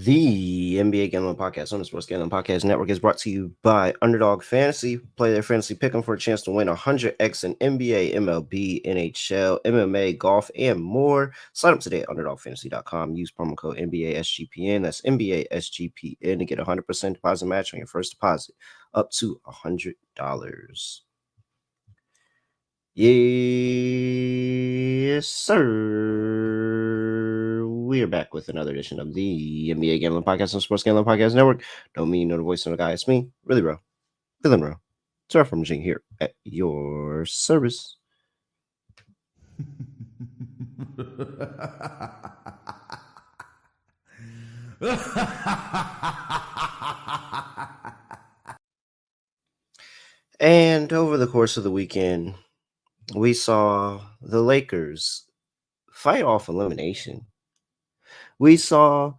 The NBA Gambling Podcast on the Sports Gambling Podcast Network is brought to you by Underdog Fantasy. Play their fantasy pick 'em for a chance to win 100x in NBA, MLB, NHL, MMA, golf, and more. Sign up today at UnderdogFantasy.com. Use promo code NBA SGPN. That's NBA SGPN to get a 100% deposit match on your first deposit up to $100. Yes, sir. We are back with another edition of the NBA Gambling Podcast on Sports Gambling Podcast Network. Don't mean you know the voice of the guy. It's me, really, bro. Feeling bro. Terrell Furman Jr. here at your service. And over the course of the weekend, we saw the Lakers fight off elimination. We saw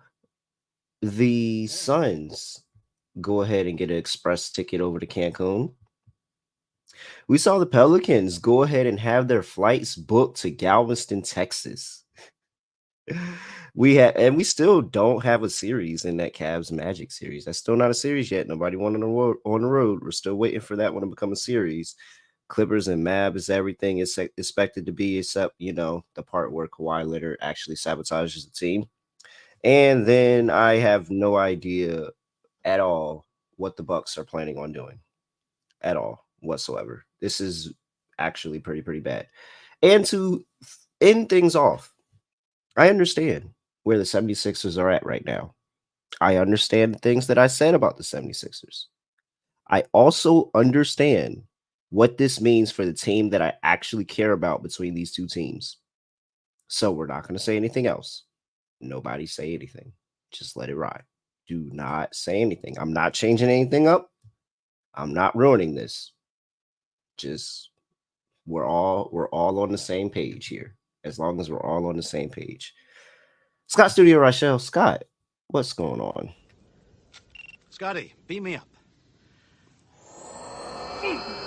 the Suns go ahead and get an express ticket over to Cancun. We saw the Pelicans go ahead and have their flights booked to Galveston, Texas. We still don't have a series in that Cavs Magic series. That's still not a series yet. Nobody won on the road. We're still waiting for that one to become a series. Clippers and Mavs, everything is expected to be, except the part where Kawhi Leonard actually sabotages the team. And then I have no idea at all what the Bucks are planning on doing at all whatsoever. This is actually pretty bad. And to end things off, I understand where the 76ers are at right now. I understand the things that I said about the 76ers. I also understand what this means for the team that I actually care about between these two teams. So we're not going to say anything else. Nobody say anything. Just let it ride. Do not say anything. I'm not changing anything up. I'm not ruining this. Just we're all on the same page here. As long as we're all on the same page. Scott Studio Reichel. Scott, what's going on? Scotty, beam me up.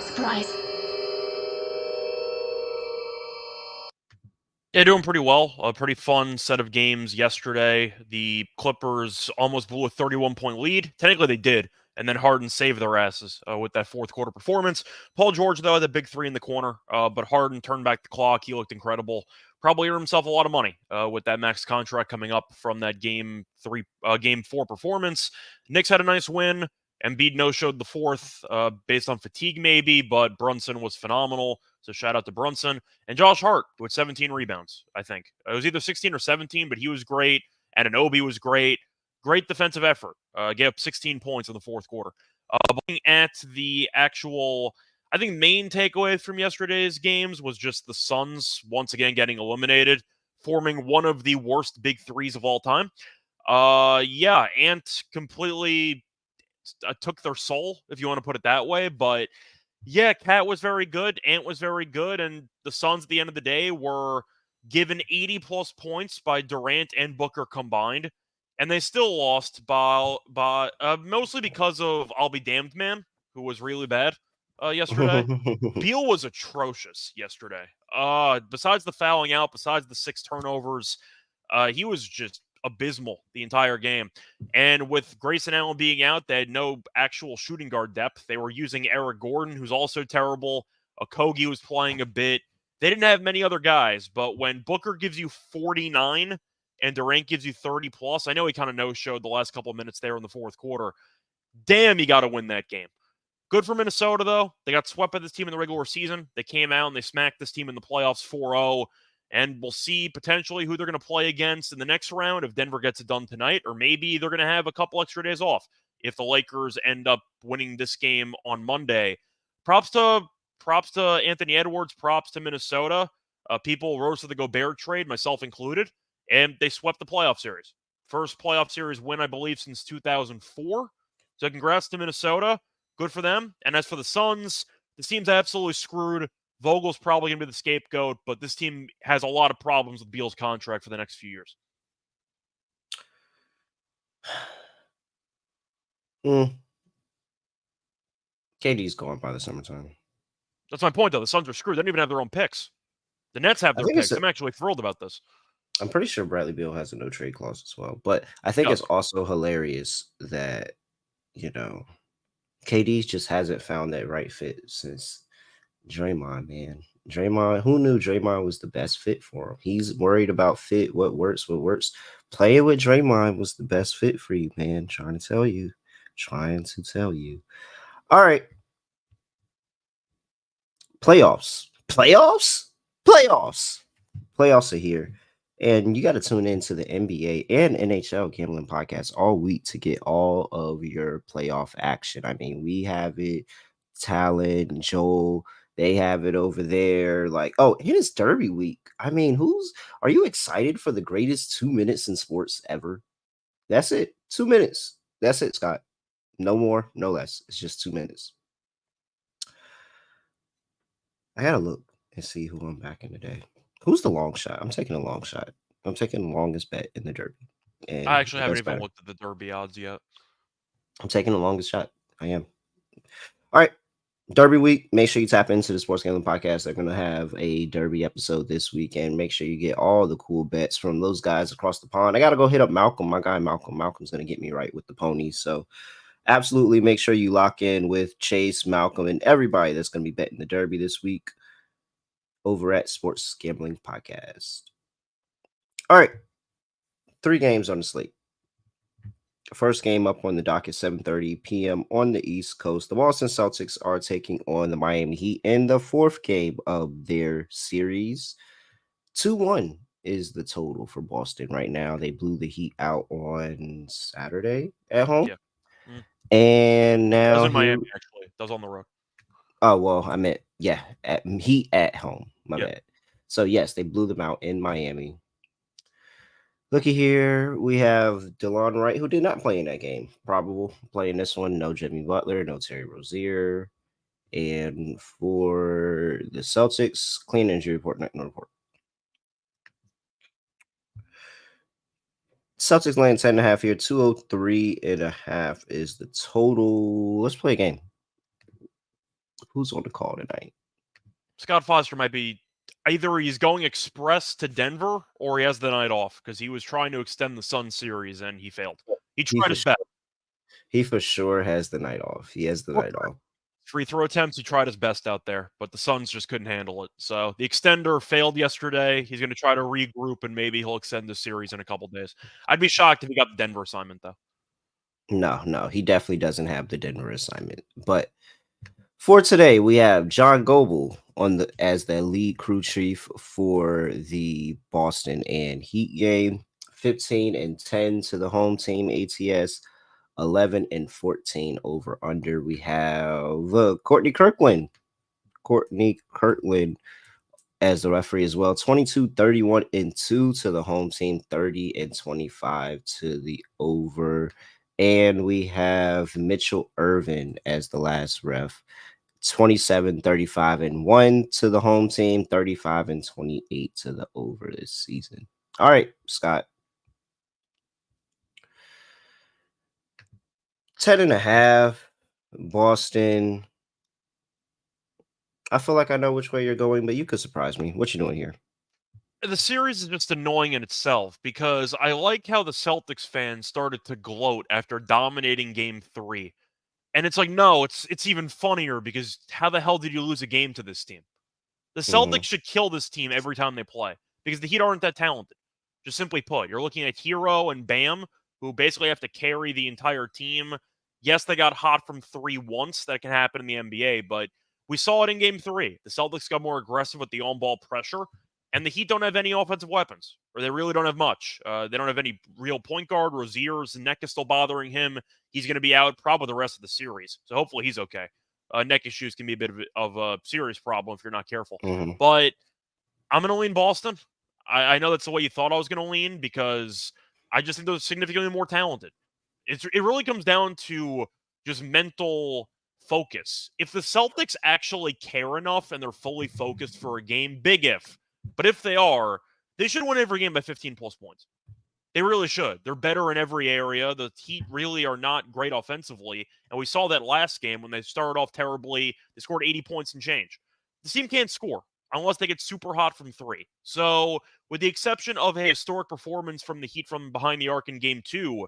Surprise. Yeah, doing pretty well. A pretty fun set of games yesterday. The Clippers almost blew a 31-point lead. Technically, they did. And then Harden saved their asses with that fourth quarter performance. Paul George, though, had the big three in the corner. But Harden turned back the clock. He looked incredible. Probably earned himself a lot of money with that max contract coming up from that game 4 performance. Knicks had a nice win. Embiid no-showed the fourth based on fatigue maybe, but Brunson was phenomenal. So shout out to Brunson. And Josh Hart with 17 rebounds, I think. It was either 16 or 17, but he was great. Anunoby was great. Great defensive effort. Gave up 16 points in the fourth quarter. Looking at the actual, I think, main takeaway from yesterday's games was just the Suns once again getting eliminated, forming one of the worst big threes of all time. Ant completely took their soul, if you want to put it that way. But yeah, Cat was very good. Ant was very good. And the Suns at the end of the day were given 80-plus points by Durant and Booker combined. And they still lost by mostly because of I'll be damned man, who was really bad yesterday. Beal was atrocious yesterday. Besides the fouling out, besides the 6 turnovers, he was just abysmal the entire game. And with Grayson Allen being out, they had no actual shooting guard depth. They were using Eric Gordon, who's also terrible. Okogie was playing a bit. They didn't have many other guys, but when Booker gives you 49 and Durant gives you 30 plus, I know he kind of no-showed the last couple of minutes there in the fourth quarter. Damn, you got to win that game. Good for Minnesota, though. They got swept by this team in the regular season. They came out and they smacked this team in the playoffs 4-0. And we'll see potentially who they're going to play against in the next round if Denver gets it done tonight, or maybe they're going to have a couple extra days off if the Lakers end up winning this game on Monday. Props to Anthony Edwards, props to Minnesota. People rose to the Gobert trade, myself included, and they swept the playoff series. First playoff series win, I believe, since 2004. So congrats to Minnesota. Good for them. And as for the Suns, the team's absolutely screwed. Vogel's probably going to be the scapegoat, but this team has a lot of problems with Beal's contract for the next few years. KD's gone by the summertime. That's my point, though. The Suns are screwed. They don't even have their own picks. The Nets have their picks. I'm actually thrilled about this. I'm pretty sure Bradley Beal has a no trade clause as well. But I think it's Does. also hilarious that, you know, KD just hasn't found that right fit since Draymond, man. Draymond, who knew Draymond was the best fit for him? He's worried about fit, what works, what works. Playing with Draymond was the best fit for you, man. Trying to tell you. Trying to tell you. All right. Playoffs. Playoffs? Playoffs. Playoffs are here. And you got to tune into the NBA and NHL gambling podcast all week to get all of your playoff action. I mean, we have it. Talon, Joel, they have it over there. Like, oh, it is Derby week. I mean, are you excited for the greatest 2 minutes in sports ever? That's it. 2 minutes. That's it, Scott. No more, no less. It's just 2 minutes. I gotta look and see who I'm backing today. Who's the long shot? I'm taking a long shot. I'm taking the longest bet in the Derby. And I actually it haven't does even matter. looked at the Derby odds yet. I'm taking the longest shot. I am. All right. Derby week. Make sure you tap into the Sports Gambling Podcast. They're going to have a Derby episode this week. And make sure you get all the cool bets from those guys across the pond. I got to go hit up Malcolm, my guy Malcolm. Malcolm's going to get me right with the ponies. So absolutely make sure you lock in with Chase, Malcolm, and everybody that's going to be betting the Derby this week over at Sports Gambling Podcast. All right. 3 games on the slate. First game up on the docket, 7:30 p.m. on the East Coast. The Boston Celtics are taking on the Miami Heat in the 4th game of their series. 2-1 is the total for Boston right now. They blew the Heat out on Saturday at home. Yeah. Mm. And That was now in here. Miami, actually. That was on the road. Oh, well, I meant, yeah, Heat at home. My Yeah. bad. So, yes, they blew them out in Miami. Looky here, we have DeLon Wright, who did not play in that game. Probable playing this one. No Jimmy Butler, no Terry Rozier. And for the Celtics, clean injury report, no report. Celtics laying 10.5 here. 203.5 is the total. Let's play a game. Who's on the call tonight? Scott Foster might be either he's going express to Denver or he has the night off because he was trying to extend the Sun series and he failed. He tried his best. He for sure has the night off. He has the night off. Free throw attempts, he tried his best out there, but the Suns just couldn't handle it. So the extender failed yesterday. He's going to try to regroup and maybe he'll extend the series in a couple days. I'd be shocked if he got the Denver assignment, though. No, he definitely doesn't have the Denver assignment. But for today, we have John Goble as the lead crew chief for the Boston and Heat game. 15-10 to the home team ATS. 11-14 over under. We have Courtney Kirkland as the referee as well. 22-31-2 to the home team. 30-25 to the over. And we have Mitchell Irvin as the last ref. 27-35-1 to the home team. 35-28 to the over this season. All right, Scott. 10.5 Boston. I feel like I know which way you're going, but you could surprise me. What you doing here? The series is just annoying in itself because I like how the Celtics fans started to gloat after dominating game 3. And it's like, no, it's even funnier because how the hell did you lose a game to this team? The Celtics should kill this team every time they play because the Heat aren't that talented. Just simply put, you're looking at Hero and Bam, who basically have to carry the entire team. Yes, they got hot from 3 once. That can happen in the NBA, but we saw it in game 3. The Celtics got more aggressive with the on-ball pressure, and the Heat don't have any offensive weapons, or they really don't have much. They don't have any real point guard. Rozier's neck is still bothering him. He's going to be out probably the rest of the series, so hopefully he's okay. Neck issues can be a bit of a serious problem if you're not careful. But I'm going to lean Boston. I know that's the way you thought I was going to lean because I just think they're significantly more talented. It really comes down to just mental focus. If the Celtics actually care enough and they're fully focused for a game, big if, but if they are, they should win every game by 15 plus points. They really should. They're better in every area. The Heat really are not great offensively. And we saw that last game when they started off terribly. They scored 80 points and change. The team can't score. unless they get super hot from 3. So, with the exception of a historic performance from the Heat from behind the arc in Game 2,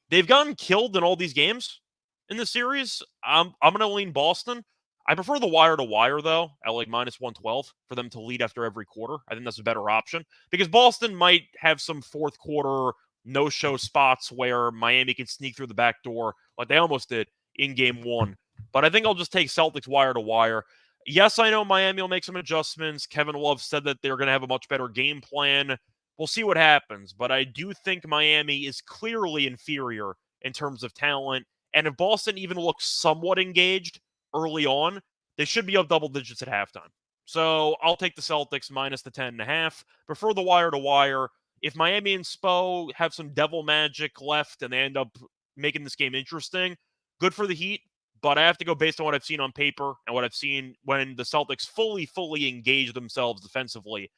they've gotten killed in all these games in the series. I'm going to lean Boston. I prefer the wire-to-wire, though, at like minus 112 for them to lead after every quarter. I think that's a better option because Boston might have some fourth quarter no-show spots where Miami can sneak through the back door like they almost did in Game 1. But I think I'll just take Celtics wire-to-wire. Yes, I know Miami will make some adjustments. Kevin Love said that they're going to have a much better game plan. We'll see what happens, but I do think Miami is clearly inferior in terms of talent. And if Boston even looks somewhat engaged early on, they should be up double digits at halftime. So I'll take the Celtics minus the 10.5. Prefer the wire-to-wire. If Miami and Spo have some devil magic left and they end up making this game interesting, good for the Heat. But I have to go based on what I've seen on paper and what I've seen when the Celtics fully engage themselves defensively.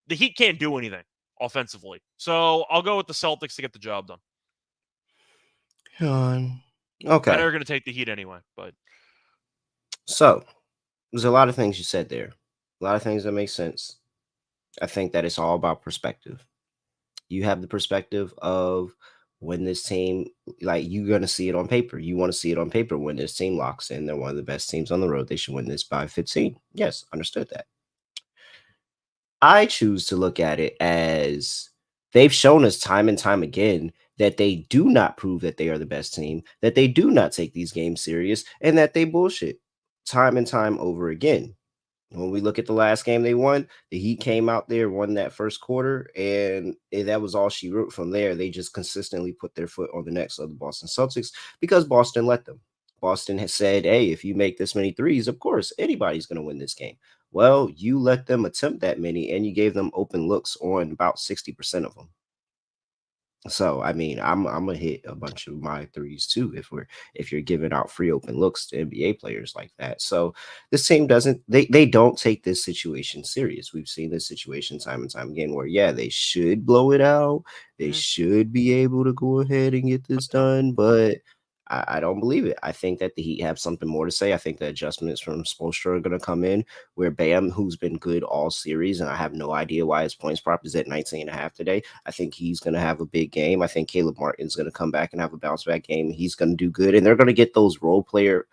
The Heat can't do anything offensively. So I'll go with the Celtics to get the job done. Okay. I know you're going to take the Heat anyway, but. So there's a lot of things you said there. A lot of things that make sense. I think that it's all about perspective. You have the perspective of when this team, like you're going to see it on paper. You want to see it on paper when this team locks in. They're one of the best teams on the road. They should win this by 15. Yes, understood that. I choose to look at it as they've shown us time and time again that they do not prove that they are the best team, that they do not take these games serious, and that they bullshit time and time over again. When we look at the last game they won, the Heat came out there, won that first quarter, and that was all she wrote from there. They just consistently put their foot on the necks of the Boston Celtics because Boston let them. Boston has said, hey, if you make this many threes, of course, anybody's going to win this game. Well, you let them attempt that many, and you gave them open looks on about 60% of them. So, I mean, I'm gonna hit a bunch of my threes too if you're giving out free open looks to NBA players like that. So this team they don't take this situation serious. We've seen this situation time and time again where they should blow it out. They should be able to go ahead and get this done, but I don't believe it. I think that the Heat have something more to say. I think the adjustments from Spoelstra are going to come in where Bam, who's been good all series, and I have no idea why his points prop is at 19.5 today. I think he's going to have a big game. I think Caleb Martin's going to come back and have a bounce back game. He's going to do good, and they're going to get those role player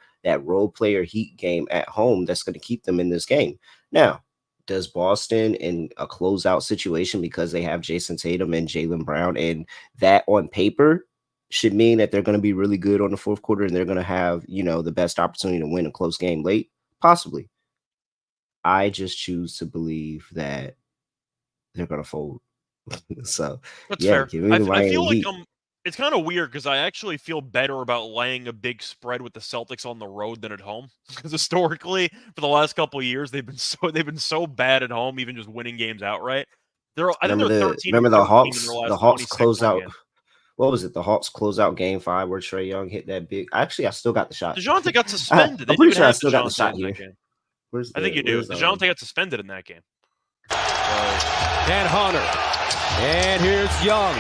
Heat game at home that's going to keep them in this game. Now, does Boston in a closeout situation because they have Jason Tatum and Jaylen Brown, and that on paper should mean that they're going to be really good on the fourth quarter and they're going to have, the best opportunity to win a close game late? Possibly. I just choose to believe that they're going to fold. So, that's fair. Give me the I feel like Heat. It's kind of weird because I actually feel better about laying a big spread with the Celtics on the road than at home. Because historically, for the last couple of years, they've been so bad at home, even just winning games outright. I think they're 13 remember and the 13 Hawks. in their last The Hawks 26 closed out. games. What was it? The Hawks closed out Game 5 where Trae Young hit that big. Actually, I still got the shot. DeJounte got suspended. I'm pretty sure I still got the shot here. I think you do. DeJounte got suspended in that game. And Hunter. And here's Young.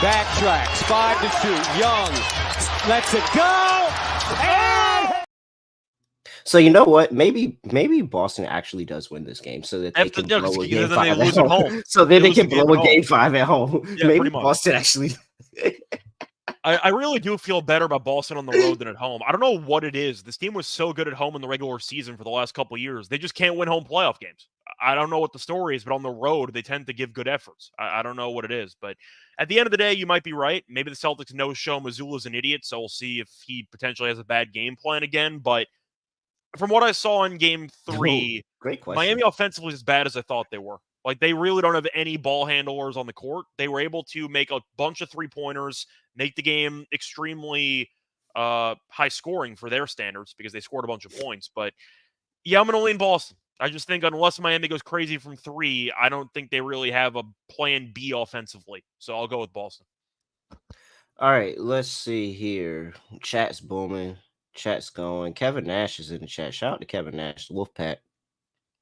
Backtracks. 5-2. Young lets it go. And so you know what? Maybe Boston actually does win this game so that they can blow a Game 5 at home. So then they can blow a Game 5 at home. Yeah, maybe Boston actually. I really do feel better about Boston on the road than at home. I don't know what it is. This team was so good at home in the regular season for the last couple of years. They just can't win home playoff games. I don't know what the story is, but on the road, they tend to give good efforts. I don't know what it is. But at the end of the day, you might be right. Maybe the Celtics no-show Mazzulla's an idiot, so we'll see if he potentially has a bad game plan again. But from what I saw in Game 3, great question. Miami offensively is as bad as I thought they were. Like, they really don't have any ball handlers on the court. They were able to make a bunch of three-pointers, make the game extremely high scoring for their standards because they scored a bunch of points. But, yeah, I'm going to lean Boston. I just think unless Miami goes crazy from 3, I don't think they really have a plan B offensively. So I'll go with Boston. All right, let's see here. Chat's booming. Chat's going. Kevin Nash is in the chat. Shout out to Kevin Nash, the Wolfpack.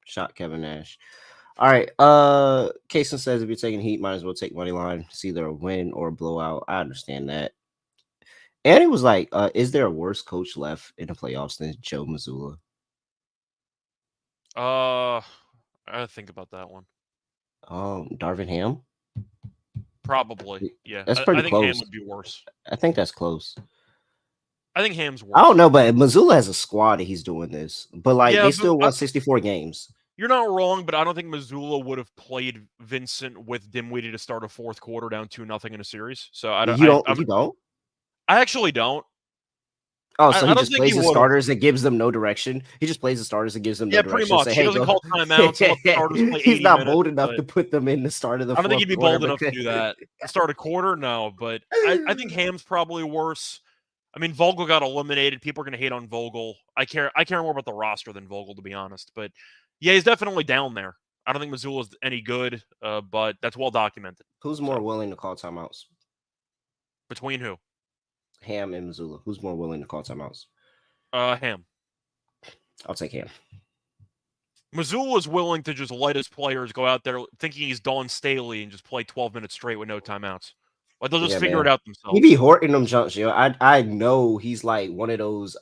Shout Kevin Nash. All right. Kaysen says if you're taking Heat, might as well take money line. It's either a win or a blowout. I understand that. And it was like, is there a worse coach left in the playoffs than Joe Mazzulla? I think about that one. Darvin Ham. Probably, yeah. That's I pretty think Ham close. would be worse. I think that's close. I think Ham's worse. I don't know, but Missoula has a squad that he's doing this, but like Yeah, they but still won 64 games. You're not wrong, but I don't think Missoula would have played Vincent with Dinwiddie to start a fourth quarter down 2-0 in a series. So I don't. You don't. I actually don't. Oh, so I he don't just think plays he the would have. starters and gives them no direction. He just plays the starters and gives them no Yeah, pretty direction. much. Say, He hey, doesn't go. call timeouts and let the starters play 80 He's not minutes, bold enough but to put them in the start of the I don't think fourth he'd be quarter. bold enough to do that. Start a quarter, no. But I think Ham's probably worse. I mean, Vogel got eliminated. People are going to hate on Vogel. I care more about the roster than Vogel, to be honest. But yeah, he's definitely down there. I don't think Missoula's any good, but that's well documented. Who's more willing to call timeouts? Between who? Ham and Missoula. Who's more willing to call timeouts? Ham. I'll take Ham. Missoula is willing to just let his players go out there thinking he's Dawn Staley and just play 12 minutes straight with no timeouts. Like they'll just figure it out themselves. He be horting them jumps, yo. I know he's like one of those.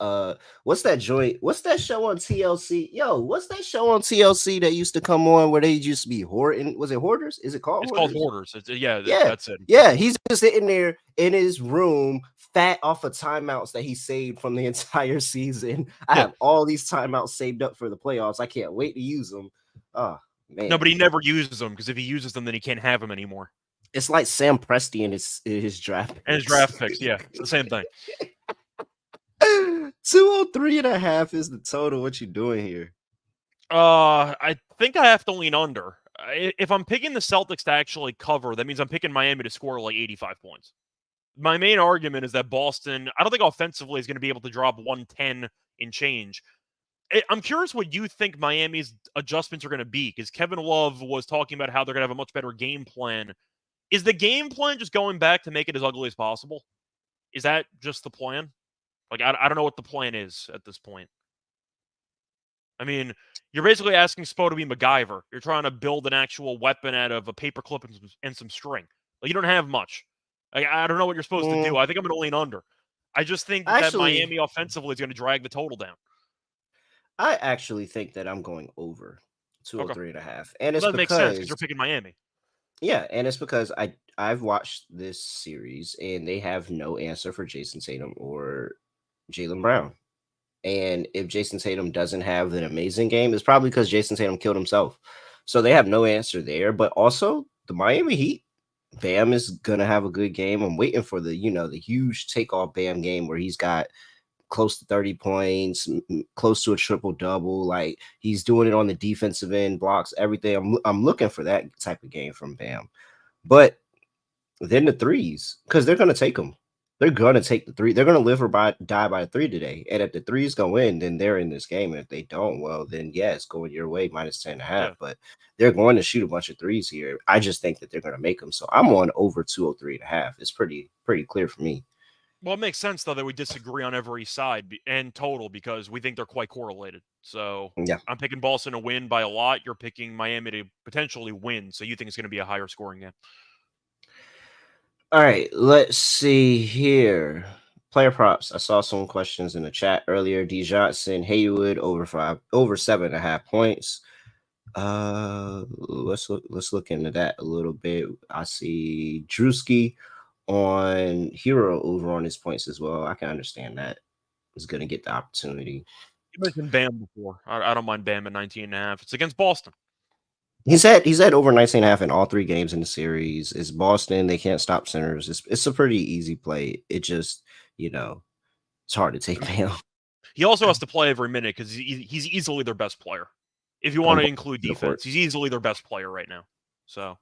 What's that joint? What's that show on TLC? Yo, what's that show on TLC that used to come on where they used to be hoarding? Was it Hoarders? Is it called? It's Hoarders? called Hoarders. Yeah, that's it. Yeah, he's just sitting there in his room, fat off of timeouts that he saved from the entire season. I have all these timeouts saved up for the playoffs. I can't wait to use them. Oh man, no, but he never uses them because if he uses them, then he can't have them anymore. It's like Sam Presti and his draft picks. And his draft picks. Yeah, it's the same thing. 203.5 is the total. What you doing here? I think I have to lean under. If I'm picking the Celtics to actually cover, that means I'm picking Miami to score like 85 points. My main argument is that Boston, I don't think offensively is going to be able to drop 110 in change. I'm curious what you think Miami's adjustments are going to be, because Kevin Love was talking about how they're going to have a much better game plan. Is the game plan just going back to make it as ugly as possible? Is that just the plan? Like, I don't know what the plan is at this point. I mean, you're basically asking Spo to be MacGyver. You're trying to build an actual weapon out of a paperclip and some string. Like, you don't have much. I don't know what you're supposed to do. I think I'm going to lean under. I just think that Miami offensively is going to drag the total down. I actually think that I'm going over 203.5. And it's that because makes sense because you're picking Miami. Yeah, and it's because I've watched this series and they have no answer for Jason Tatum or Jaylen Brown. And if Jason Tatum doesn't have an amazing game, it's probably because Jason Tatum killed himself. So they have no answer there. But also the Miami Heat, Bam is gonna have a good game. I'm waiting for the huge takeoff Bam game where he's got close to 30 points, close to a triple-double. Like, he's doing it on the defensive end, blocks, everything. I'm looking for that type of game from Bam. But then the threes, because they're going to take them. They're going to take the three. They're going to live or die by a three today. And if the threes go in, then they're in this game. And if they don't, well, then, yeah, it's going your way, minus 10.5. Yeah. But they're going to shoot a bunch of threes here. I just think that they're going to make them. So I'm on over 203.5. It's pretty clear for me. Well, it makes sense, though, that we disagree on every side and total because we think they're quite correlated. So yeah, I'm picking Boston to win by a lot. You're picking Miami to potentially win. So you think it's going to be a higher scoring game. All right, let's see here. Player props. I saw some questions in the chat earlier. D. Johnson, Haywood over 7.5 points. Let's look into that a little bit. I see Drewski on Hero over on his points as well. I can understand that. He's going to get the opportunity. You mentioned Bam before. I don't mind Bam at 19.5. It's against Boston. He's had over 19.5 in all three games in the series. It's Boston. They can't stop centers. It's a pretty easy play. It just, it's hard to take Bam. He also has to play every minute because he's easily their best player. If you want to include defense, he's easily their best player right now. So.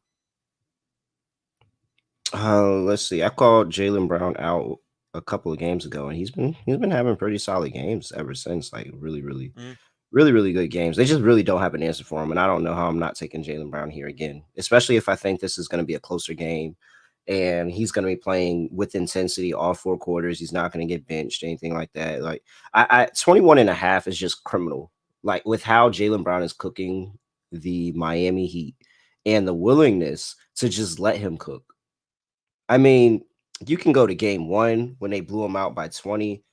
Let's see. I called Jaylen Brown out a couple of games ago, and he's been having pretty solid games ever since. Like really good games. They just really don't have an answer for him, and I don't know how I'm not taking Jaylen Brown here again, especially if I think this is going to be a closer game, and he's going to be playing with intensity all four quarters. He's not going to get benched, anything like that. Like I 21.5 is just criminal. Like with how Jaylen Brown is cooking the Miami Heat and the willingness to just let him cook. I mean, you can go to game one when they blew him out by 20.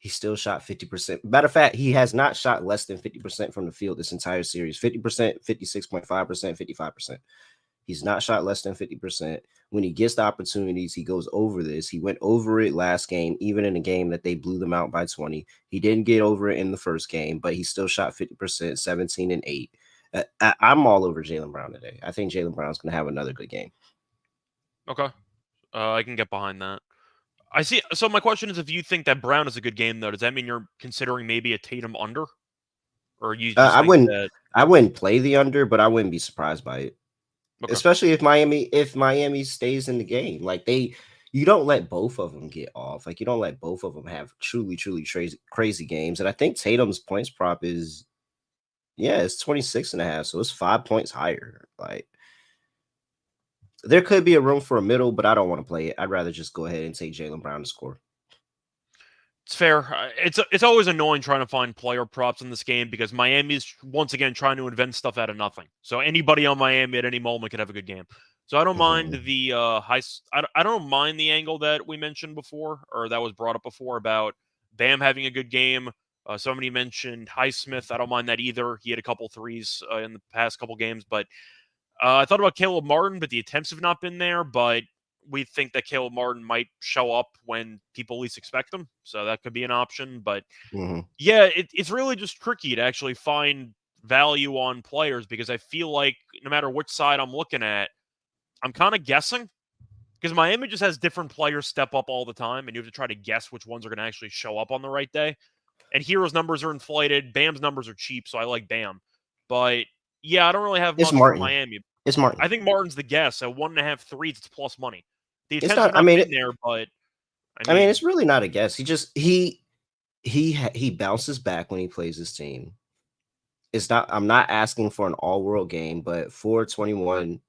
He still shot 50%. Matter of fact, he has not shot less than 50% from the field this entire series. 50%, 56.5%, 55%. He's not shot less than 50%. When he gets the opportunities, he goes over this. He went over it last game, even in a game that they blew them out by 20. He didn't get over it in the first game, but he still shot 50%, 17 and 8. I'm all over Jaylen Brown today. I think Jaylen Brown's going to have another good game. Okay. I can get behind that. I see. So my question is, if you think that Brown is a good game, though, does that mean you're considering maybe a Tatum under, or you just I think wouldn't. that... I wouldn't play the under, but I wouldn't be surprised by it, Okay. especially if Miami stays in the game. Like you don't let both of them get off. Like you don't let both of them have truly crazy games. And I think Tatum's points prop is, it's 26.5, so it's 5 points higher. Like there could be a room for a middle, but I don't want to play it. I'd rather just go ahead and take Jaylen Brown to score. It's fair. It's always annoying trying to find player props in this game because Miami's once again trying to invent stuff out of nothing. So anybody on Miami at any moment could have a good game. So I don't mind the I don't mind the angle that we mentioned before, or that was brought up before, about Bam having a good game. Somebody mentioned Highsmith. I don't mind that either. He had a couple threes in the past couple games, but I thought about Caleb Martin, but the attempts have not been there. But we think that Caleb Martin might show up when people least expect him. So that could be an option. But yeah, it's really just tricky to actually find value on players because I feel like no matter which side I'm looking at, I'm kind of guessing because Miami just has different players step up all the time. And you have to try to guess which ones are going to actually show up on the right day. And Hero's numbers are inflated. Bam's numbers are cheap. So I like Bam. But yeah, I don't really have much for Miami. It's Martin. I think Martin's the guess. At 1.5 threes, it's plus money. The It's attempts not. have not been there, but I mean, it's really not a guess. He bounces back when he plays his team. It's not. I'm not asking for an all-world game, but 4-21-5.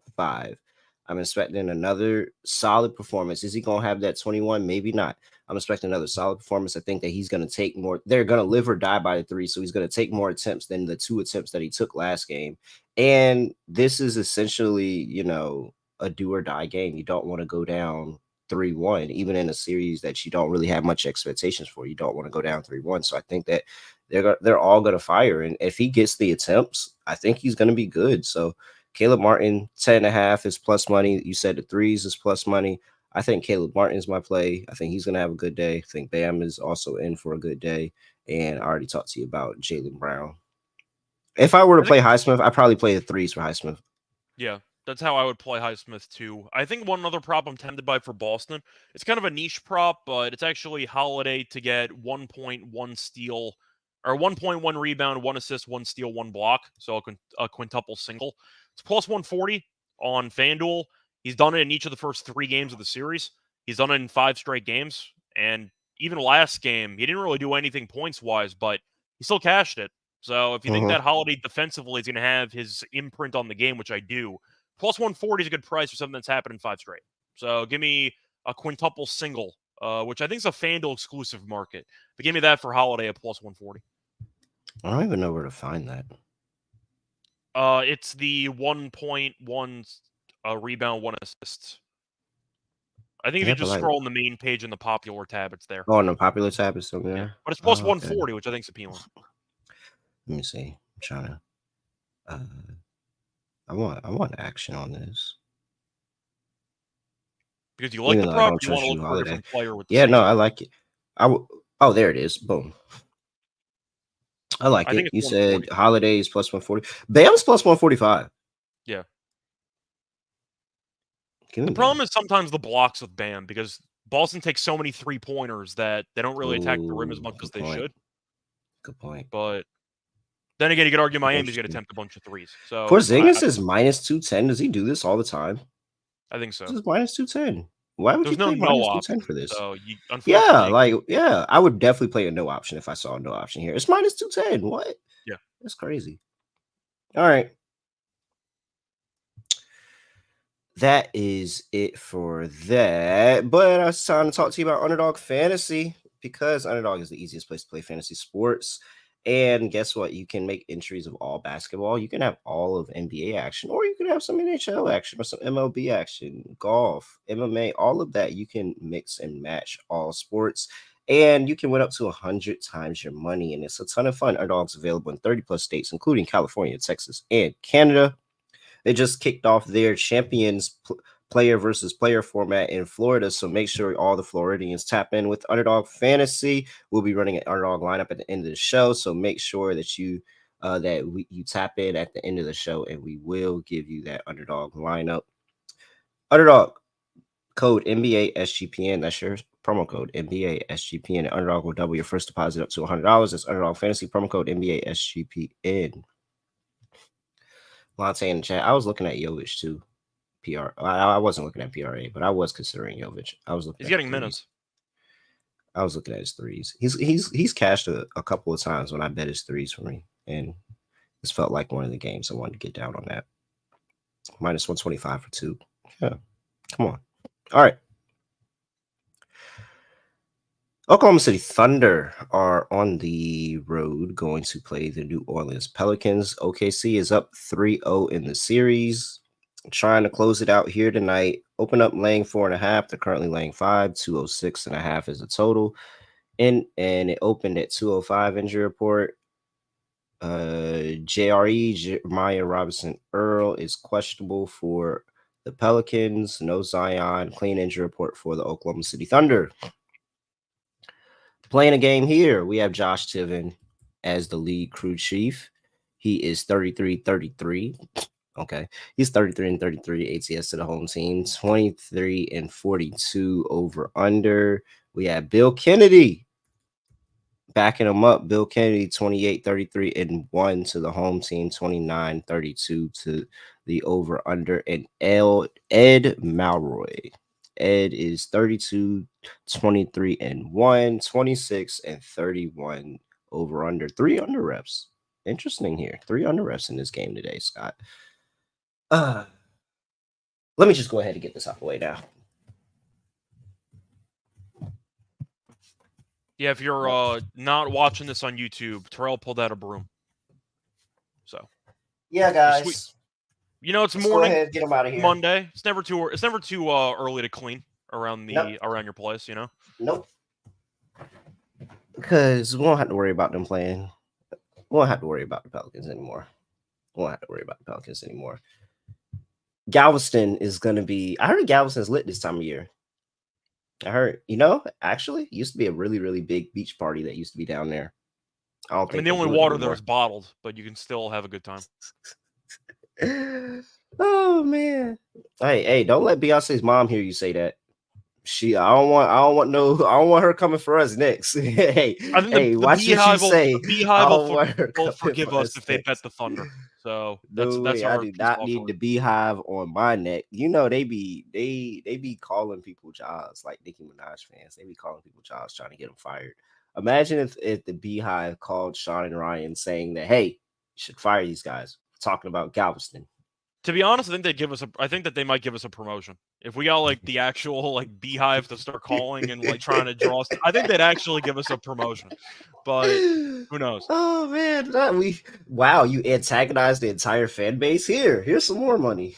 I'm expecting another solid performance. Is he going to have that 21? Maybe not. I'm expecting another solid performance. I think that he's going to take more. They're going to live or die by the three, so he's going to take more attempts than the 2 attempts that he took last game. And this is essentially, a do or die game. You don't want to go down 3-1, even in a series that you don't really have much expectations for. You don't want to go down 3-1. So I think that they're all going to fire. And if he gets the attempts, I think he's going to be good. So Caleb Martin, 10.5 is plus money. You said the threes is plus money. I think Caleb Martin is my play. I think he's going to have a good day. I think Bam is also in for a good day. And I already talked to you about Jaylen Brown. If I were to play Highsmith, I'd probably play the threes for Highsmith. Yeah, that's how I would play Highsmith too. I think one other prop I'm tempted by for Boston, it's kind of a niche prop, but it's actually Holiday to get 1.1 steal or 1.1 rebound, 1 assist, 1 steal, 1 block. So a quintuple single. It's plus 140 on FanDuel. He's done it in each of the first 3 games of the series. He's done it in 5 straight games. And even last game, he didn't really do anything points-wise, but he still cashed it. So if you think that Holiday defensively is going to have his imprint on the game, which I do, plus 140 is a good price for something that's happened in 5 straight. So give me a quintuple single, which I think is a FanDuel exclusive market. But give me that for Holiday at plus 140. I don't even know where to find that. It's the 1.1 rebound, 1 assist. I think if you just scroll on the main page in the popular tab, it's there. Oh, on the popular tab is still there? Yeah. But it's plus 140, which I think is appealing. Let me see. I'm trying to. I want action on this. Because you like the prop, you want to look for a different player with. Yeah, no, I like it. Oh, there it is. Boom. I like it. You said Holiday is plus 140. Bam's plus 145. Yeah. The problem is sometimes the blocks with Bam because Boston takes so many 3-pointers that they don't really attack the rim as much as they should. Good point. But then again, you could argue Miami's going to attempt a bunch of threes. So Porzingis is minus 210. Does he do this all the time? I think so. This is minus 210. Why would you play minus 210 for this? So yeah, I would definitely play a no option if I saw a no option here. It's minus 210. What? Yeah. That's crazy. All right. That is it for that. But it's time to talk to you about Underdog Fantasy because Underdog is the easiest place to play fantasy sports. And guess what? You can make entries of all basketball. You can have all of NBA action, or you can have some NHL action or some MLB action, golf, MMA, all of that. You can mix and match all sports. And you can win up to 100 times your money. And it's a ton of fun. Underdog's available in 30 plus states, including California, Texas, and Canada. They just kicked off their champions player versus player format in Florida. So make sure all the Floridians tap in with Underdog Fantasy. We'll be running an Underdog lineup at the end of the show. So make sure that you tap in at the end of the show, and we will give you that Underdog lineup. Underdog code NBA SGPN. That's your promo code NBA SGPN. And Underdog will double your first deposit up to $100. That's Underdog Fantasy promo code NBA SGPN. Lonte in the chat. I was looking at Jovic too. I wasn't looking at PRA, but I was considering Jovic. I was looking. He's getting minutes. I was looking at his threes. He's cashed a couple of times when I bet his threes for me, and this felt like one of the games I wanted to get down on that. Minus 125 for 2. Yeah, come on. All right. Oklahoma City Thunder are on the road going to play the New Orleans Pelicans. OKC is up 3-0 in the series, trying to close it out here tonight. Open up laying 4.5. They're currently laying 5. 206.5 is the total. And it opened at 205 injury report. Jeremiah Robinson Earl is questionable for the Pelicans. No Zion. Clean injury report for the Oklahoma City Thunder. Playing a game here, we have Josh Tiven as the lead crew chief. He is 33-33. Okay. He's 33-33 ATS to the home team. 23-42 over under. We have Bill Kennedy backing him up. Bill Kennedy, 28-33-1 to the home team. 29-32 to the over under. And Ed Malroy. Ed is 32-23-1, 26-31 over under. 3 under reps. Interesting here. 3 under reps in this game today, Scott. Let me just go ahead and get this out of the way now. Yeah, if you're not watching this on YouTube, Terrell pulled out a broom. So yeah, guys. You know, it's Let's morning. Go ahead, get them out of here. Monday. It's never too early to clean around around your place. You know. Nope. Because we won't have to worry about them playing. We won't have to worry about the Pelicans anymore. Galveston is going to be. I heard Galveston's lit this time of year. I heard, actually, it used to be a really, really big beach party that used to be down there. I mean, the only water there is bottled, but you can still have a good time. Oh man! Hey! Don't let Beyonce's mom hear you say that. I don't want her coming for us next. Watch what you say. The Beehive will forgive us if they bet the Thunder. So that's I do not need the Beehive on my neck. You know they be calling people jobs like Nicki Minaj fans. They be calling people jobs trying to get them fired. Imagine if the Beehive called Sean and Ryan saying that, hey, you should fire these guys. We're talking about Galveston. To be honest, I think that they might give us a promotion. If we got like the actual like Beehive to start calling and like trying to draw us, I think they'd actually give us a promotion. But who knows? Oh man, you antagonized the entire fan base. Here's some more money. It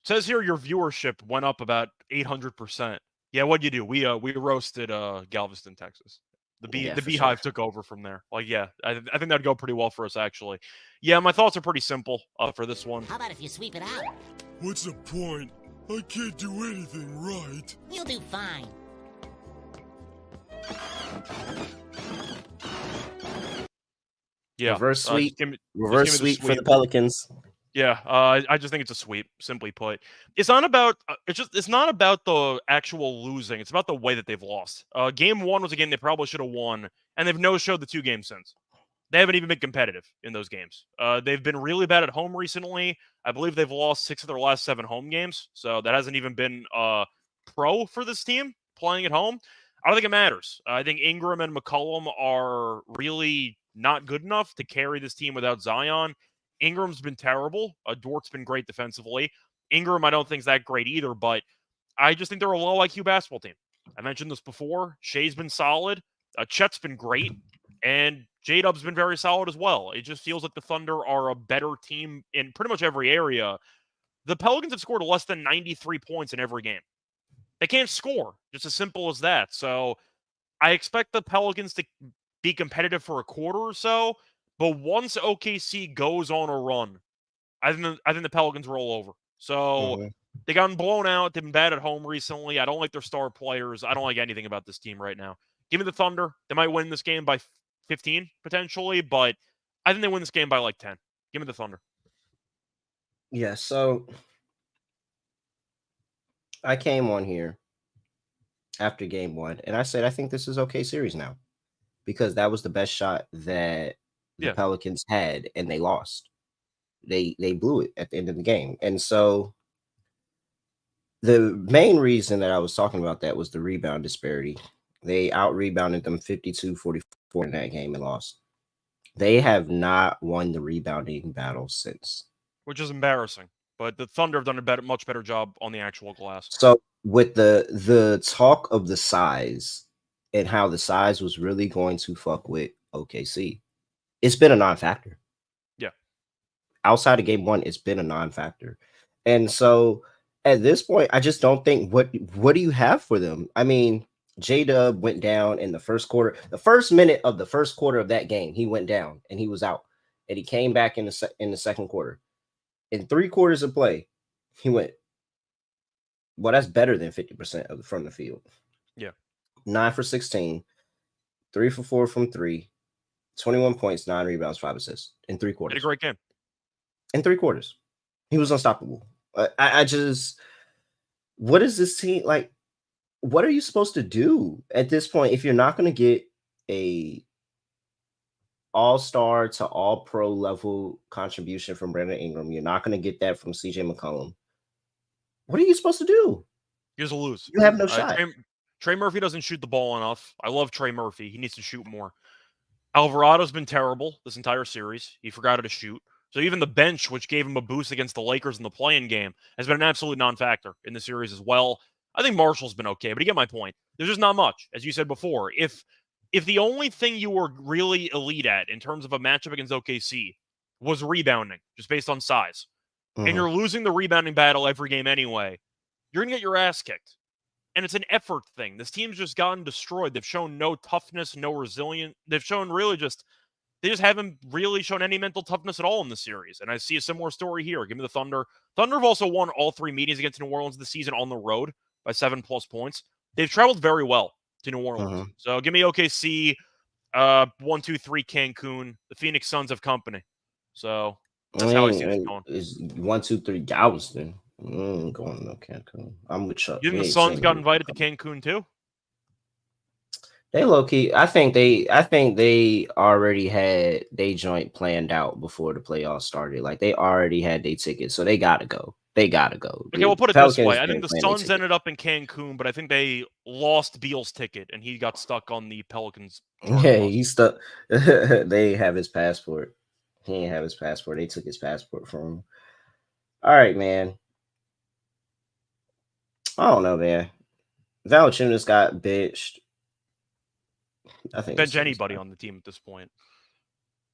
says here your viewership went up about 800%. Yeah, what'd you do? We roasted Galveston, Texas. The Beehive took over from there. Like, yeah, I think that'd go pretty well for us, actually. Yeah, my thoughts are pretty simple for this one. How about if you sweep it out? What's the point? I can't do anything right. You'll do fine. Yeah. Reverse sweep for the Pelicans. Yeah, I just think it's a sweep, simply put. It's not about the actual losing. It's about the way that they've lost. Game 1 was a game they probably should have won, and they've no-showed the 2 games since. They haven't even been competitive in those games. They've been really bad at home recently. I believe they've lost 6 of their last 7 home games, so that hasn't even been pro for this team playing at home. I don't think it matters. I think Ingram and McCollum are really not good enough to carry this team without Zion. Ingram's been terrible. Dort's been great defensively. Ingram, I don't think is that great either, but I just think they're a low IQ basketball team. I mentioned this before. Shea's been solid. Chet's been great. And J-Dub's been very solid as well. It just feels like the Thunder are a better team in pretty much every area. The Pelicans have scored less than 93 points in every game. They can't score. Just as simple as that. So I expect the Pelicans to be competitive for a quarter or so, but once OKC goes on a run, I think the Pelicans roll over. So they gotten blown out. They've been bad at home recently. I don't like their star players. I don't like anything about this team right now. Give me the Thunder. They might win this game by 15 potentially, but I think they win this game by like 10. Give me the Thunder. Yeah, so I came on here after game one, and I said I think this is okay series now because that was the best shot that the Pelicans had, and they lost. They blew it at the end of the game, and so the main reason that I was talking about that was the rebound disparity. They out-rebounded them 52-44 in that game and lost. They have not won the rebounding battle since. Which is embarrassing. But the Thunder have done a much better job on the actual glass. So with the talk of the size and how the size was really going to fuck with OKC, it's been a non-factor. Yeah. Outside of game one, it's been a non-factor. And so at this point, I just don't think what do you have for them? I mean, J-Dub went down in the first quarter. The first minute of the first quarter of that game, he went down and he was out. And he came back in the second quarter. In 3 quarters of play, he went, well, that's better than 50% from the field. Yeah. 9 for 16, 3 for 4 from 3, 21 points, 9 rebounds, 5 assists in 3 quarters. Had a great game. In 3 quarters. He was unstoppable. I just, what is this team like? What are you supposed to do at this point if you're not going to get a all-star to all-pro level contribution from Brandon Ingram? You're not going to get that from CJ McCollum. What are you supposed to do? Here's a lose. You have no shot. Trey Murphy doesn't shoot the ball enough. I love Trey Murphy. He needs to shoot more. Alvarado's been terrible this entire series. He forgot how to shoot. So even the bench, which gave him a boost against the Lakers in the play-in game, has been an absolute non-factor in the series as well. I think Marshall's been okay, but you get my point. There's just not much, as you said before. If the only thing you were really elite at in terms of a matchup against OKC was rebounding, just based on size, and you're losing the rebounding battle every game anyway, you're going to get your ass kicked. And it's an effort thing. This team's just gotten destroyed. They've shown no toughness, no resilience. They've shown they just haven't really shown any mental toughness at all in the series. And I see a similar story here. Give me the Thunder. Thunder have also won all 3 meetings against New Orleans this season on the road by 7+ points. They've traveled very well to New Orleans. So give me OKC, 1-2-3 Cancun. The Phoenix Suns have company. So that's how I see this going. Is 1-2-3 Galveston. Going to Cancun. I'm with Chuck. You think the Suns got invited to Cancun too? They low key. I think they already had their joint planned out before the playoffs started. Like they already had their tickets, so they gotta go. Okay, we'll put it this way. I think the Suns ended up in Cancun, but I think they lost Beal's ticket and he got stuck on the Pelicans. Yeah, he's stuck. They have his passport. He didn't have his passport. They took his passport from him. All right, man. I don't know, man. Valanciunas got benched. I think bench anybody on the team at this point.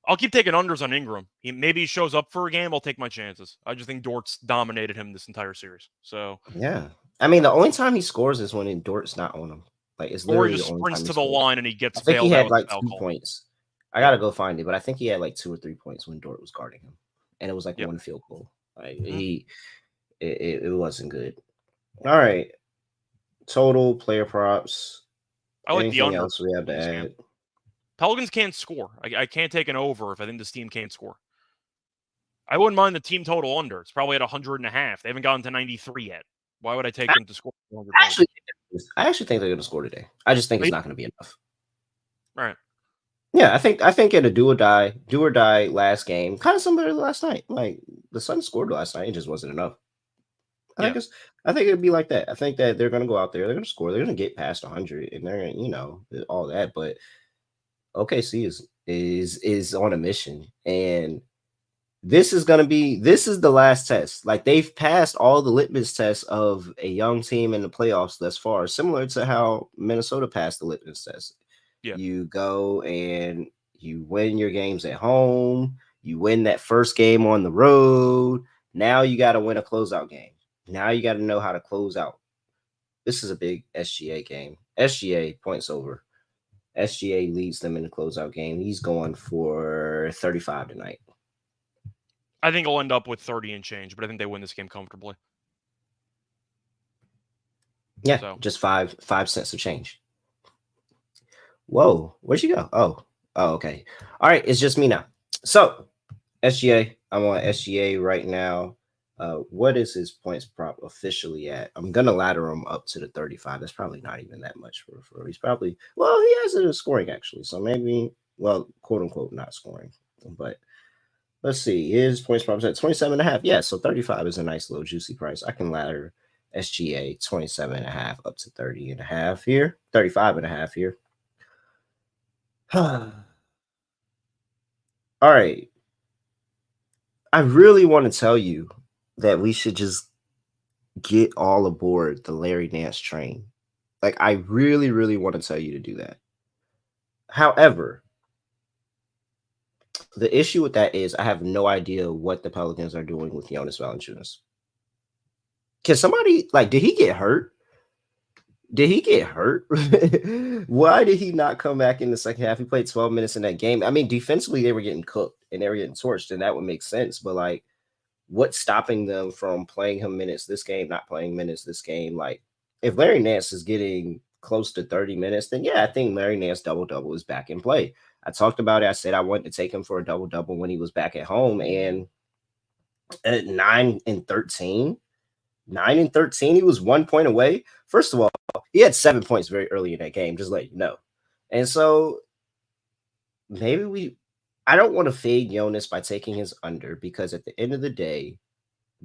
I'll keep taking unders on Ingram. Maybe he shows up for a game. I'll take my chances. I just think Dort's dominated him this entire series. So yeah, I mean the only time he scores is when Dort's not on him. Like it's literally or he just sprints to the scores. line and he gets. I think he had like 2 call. points. I gotta go find it, but I think he had like 2 or 3 points when Dort was guarding him, and it was like 1 field goal. Like it wasn't good. All right, total player props. I like Anything the under. else we have to add? Pelicans can't score. I can't take an over if I think this team can't score. I wouldn't mind the team total under. It's probably at 100.5. They haven't gotten to 93 yet. Why would I take them to score? I actually think they're going to score today. I just think it's not going to be enough. Right. Yeah, I think in a do or die last game, kind of similar to last night. Like the Suns scored last night, it just wasn't enough. I think it'd be like that. I think that they're going to go out there, they're going to score, they're going to get past 100, and they're all that. But OKC is on a mission, and this is the last test. Like they've passed all the litmus tests of a young team in the playoffs thus far, similar to how Minnesota passed the litmus test. Yeah. You go and you win your games at home, you win that first game on the road. Now you got to win a closeout game. Now you got to know how to close out. This is a big SGA game. SGA points over. SGA leads them in the closeout game. He's going for 35 tonight. I think he'll end up with 30 and change, but I think they win this game comfortably. Yeah, So. just 5 cents of change. Whoa, where'd you go? Oh, okay. All right, it's just me now. So, SGA, I'm on SGA right now. What is his points prop officially at? I'm gonna ladder him up to the 35. That's probably not even that much for he's probably, well, he has a scoring actually, so maybe, well, quote unquote not scoring, but let's see. His points prop is at 27.5. Yeah, so 35 is a nice little juicy price. I can ladder SGA 27.5 up to 30.5 here, 35.5 here. All right. I really want to tell you that we should just get all aboard the Larry Nance train. Like, I really, really want to tell you to do that. However, the issue with that is I have no idea what the Pelicans are doing with Jonas Valanciunas. Can somebody, like, did he get hurt? Did he get hurt? Why did he not come back in the second half? He played 12 minutes in that game. I mean, defensively, they were getting cooked and they were getting torched, and that would make sense. But, like, what's stopping them from playing him minutes this game, not playing minutes this game? Like, if Larry Nance is getting close to 30 minutes, then, yeah, I think Larry Nance double-double is back in play. I talked about it. I said I wanted to take him for a double-double when he was back at home. And at 9 and 13, he was 1 point away. First of all, he had 7 points very early in that game, just let you know. And so maybe I don't want to fade Jonas by taking his under, because at the end of the day,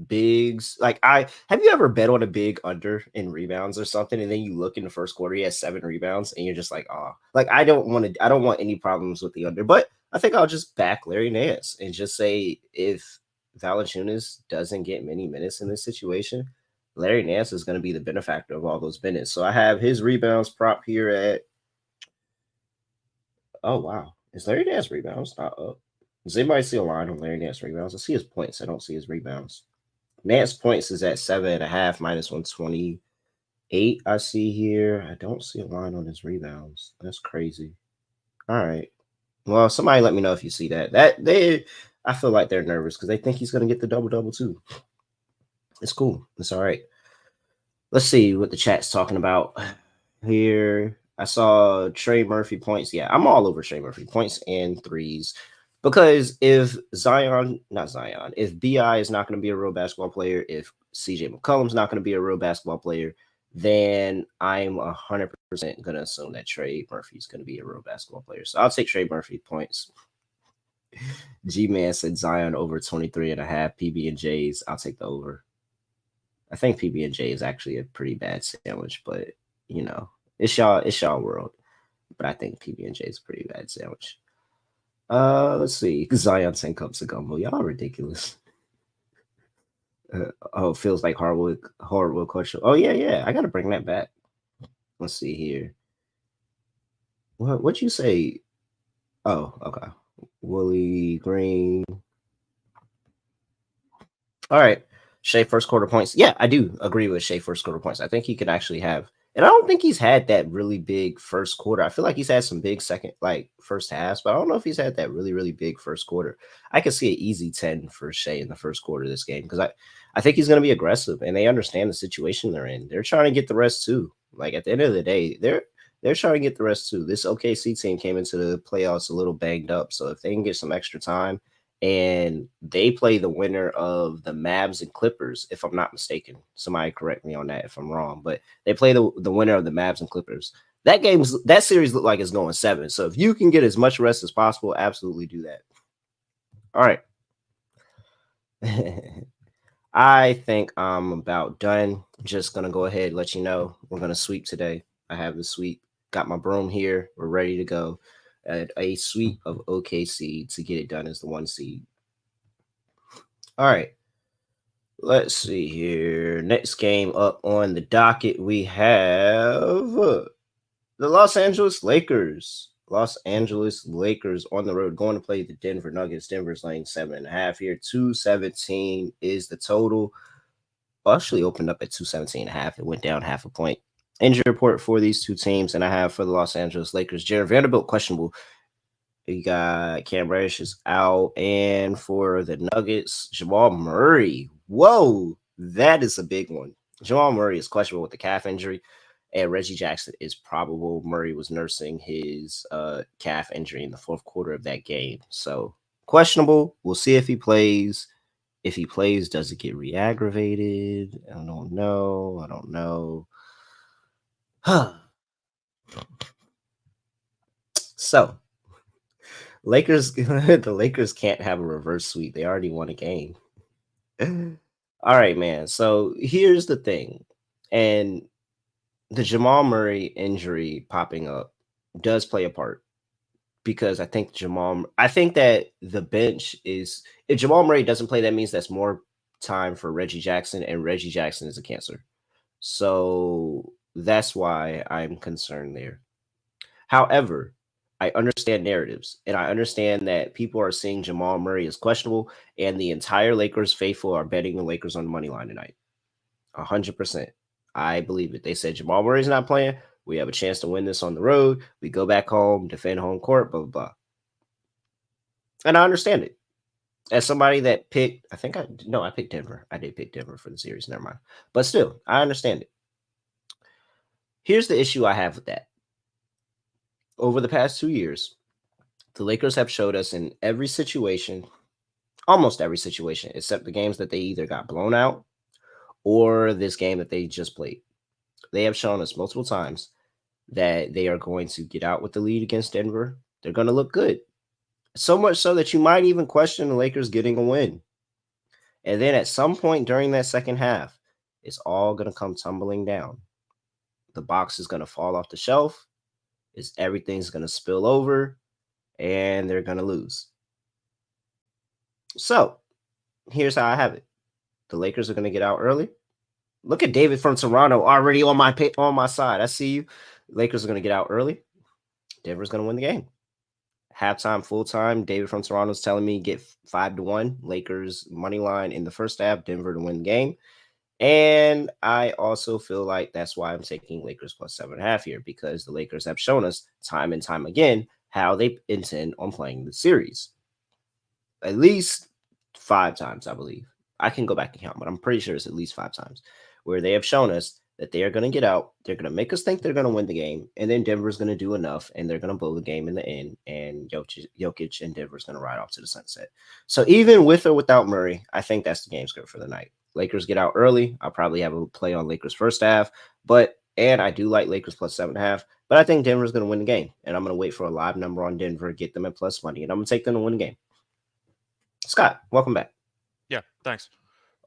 bigs, like, have you ever bet on a big under in rebounds or something, and then you look in the first quarter, he has 7 rebounds, and you're just like, oh, like, I don't want any problems with the under. But I think I'll just back Larry Nance and just say, if Valanciunas doesn't get many minutes in this situation, Larry Nance is going to be the benefactor of all those minutes. So I have his rebounds prop here at, oh, wow. Is Larry Nance rebounds not up? Does anybody see a line on Larry Nance rebounds? I see his points. I don't see his rebounds. Nance points is at 7.5 minus 128. I see here. I don't see a line on his rebounds. That's crazy. All right. Well, somebody let me know if you see that. I feel like they're nervous because they think he's going to get the double-double too. It's cool. It's all right. Let's see what the chat's talking about here. I saw Trey Murphy points. Yeah, I'm all over Trey Murphy points and threes, because if if BI is not going to be a real basketball player, if CJ McCollum's not going to be a real basketball player, then I'm 100% going to assume that Trey Murphy's going to be a real basketball player. So I'll take Trey Murphy points. G-Man said Zion over 23.5 PB&Js. I'll take the over. I think PB&J is actually a pretty bad sandwich, but, you know, it's y'all world. But I think PB&J is a pretty bad sandwich. Let's see. Zion 10 cups of gumbo. Y'all ridiculous. Feels like hardwood culture. Oh, yeah. I got to bring that back. Let's see here. What'd you say? Oh, okay. Willie Green. All right. Shea first quarter points. Yeah, I do agree with Shea first quarter points. I think he could actually have, and I don't think he's had that really big first quarter. I feel like he's had some big first halves, but I don't know if he's had that really, really big first quarter. I could see an easy 10 for Shea in the first quarter of this game, because I think he's going to be aggressive, and they understand the situation they're in. They're trying to get the rest too. Like, at the end of the day, they're trying to get the rest too. This OKC team came into the playoffs a little banged up, so if they can get some extra time, and they play the winner of the Mavs and Clippers, if I'm not mistaken. Somebody correct me on that if I'm wrong. But they play the winner of the Mavs and Clippers. That series looked like it's going 7. So if you can get as much rest as possible, absolutely do that. All right. I think I'm about done. Just going to go ahead and let you know we're going to sweep today. I have the sweep. Got my broom here. We're ready to go. A sweep of OKC to get it done as the 1 seed. All right. Let's see here. Next game up on the docket, we have the Los Angeles Lakers. Los Angeles Lakers on the road going to play the Denver Nuggets. Denver's laying 7.5 here. 217 is the total. Well, actually opened up at 217.5. It went down half a point. Injury report for these two teams, and I have for the Los Angeles Lakers, Jared Vanderbilt questionable. You got Cam Reddish is out, and for the Nuggets, Jamal Murray. Whoa, that is a big one. Jamal Murray is questionable with the calf injury, and Reggie Jackson is probable. Murray was nursing his calf injury in the fourth quarter of that game, so questionable. We'll see if he plays. If he plays, does it get re-aggravated? I don't know. I don't know. So, Lakers, the Lakers can't have a reverse sweep. They already won a game. All right, man. So here's the thing. And the Jamal Murray injury popping up does play a part because I think that the bench is, if Jamal Murray doesn't play, that means that's more time for Reggie Jackson, and Reggie Jackson is a cancer. So that's why I'm concerned there. However, I understand narratives, and I understand that people are seeing Jamal Murray as questionable, and the entire Lakers faithful are betting the Lakers on the money line tonight. 100%. I believe it. They said Jamal Murray's not playing. We have a chance to win this on the road. We go back home, defend home court, blah, blah, blah. And I understand it. As somebody that picked, I picked Denver. I did pick Denver for the series. Never mind. But still, I understand it. Here's the issue I have with that. Over the past 2 years, the Lakers have showed us in every situation, almost every situation, except the games that they either got blown out or this game that they just played. They have shown us multiple times that they are going to get out with the lead against Denver. They're going to look good. So much so that you might even question the Lakers getting a win. And then at some point during that second half, it's all going to come tumbling down. The box is going to fall off the shelf. Everything's going to spill over, and they're going to lose. So here's how I have it. The Lakers are going to get out early. Look at David from Toronto already on my side. I see you. Lakers are going to get out early. Denver's going to win the game. Halftime, full time. David from Toronto is telling me get 5-1. Lakers money line in the first half. Denver to win the game. And I also feel like that's why I'm taking Lakers plus 7.5 here, because the Lakers have shown us time and time again how they intend on playing the series. At least 5 times, I believe. I can go back and count, but I'm pretty sure it's at least 5 times where they have shown us that they are going to get out. They're going to make us think they're going to win the game, and then Denver's going to do enough, and they're going to blow the game in the end, and Jokic and Denver's going to ride off to the sunset. So even with or without Murray, I think that's the game script for the night. Lakers get out early. I'll probably have a play on Lakers first half, and I do like Lakers plus 7.5, but I think Denver's going to win the game, and I'm going to wait for a live number on Denver, get them at plus money, and I'm going to take them to win the game. Scott, welcome back. Yeah, thanks.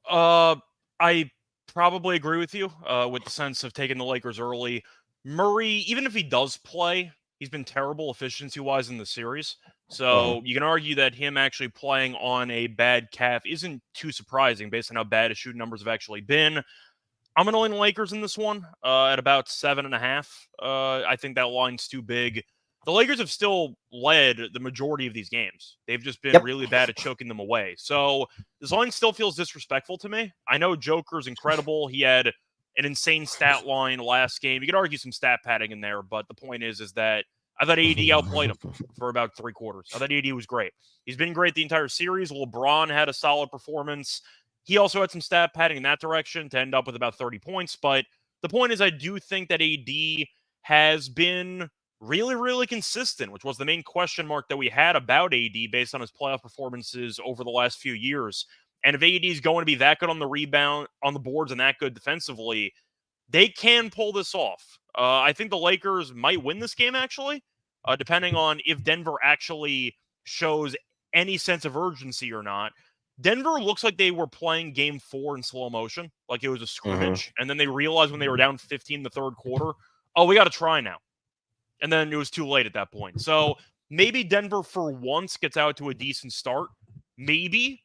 I probably agree with you with the sense of taking the Lakers early. Murray, even if he does play, he's been terrible efficiency-wise in the series. So you can argue that him actually playing on a bad calf isn't too surprising based on how bad his shooting numbers have actually been. I'm going to lean the Lakers in this one at about 7.5. I think that line's too big. The Lakers have still led the majority of these games. They've just been really bad at choking them away. So this line still feels disrespectful to me. I know Joker's incredible. He had an insane stat line last game. You could argue some stat padding in there, but the point is that I thought AD outplayed him for about 3 quarters. I thought AD was great. He's been great the entire series. LeBron had a solid performance. He also had some stat padding in that direction to end up with about 30 points. But the point is, I do think that AD has been really, really consistent, which was the main question mark that we had about AD based on his playoff performances over the last few years. And if AD is going to be that good on the rebound, on the boards, and that good defensively, they can pull this off. I think the Lakers might win this game, actually, depending on if Denver actually shows any sense of urgency or not. Denver looks like they were playing game 4 in slow motion, like it was a scrimmage, and then they realized when they were down 15 in the third quarter, we got to try now. And then it was too late at that point. So maybe Denver for once gets out to a decent start. Maybe.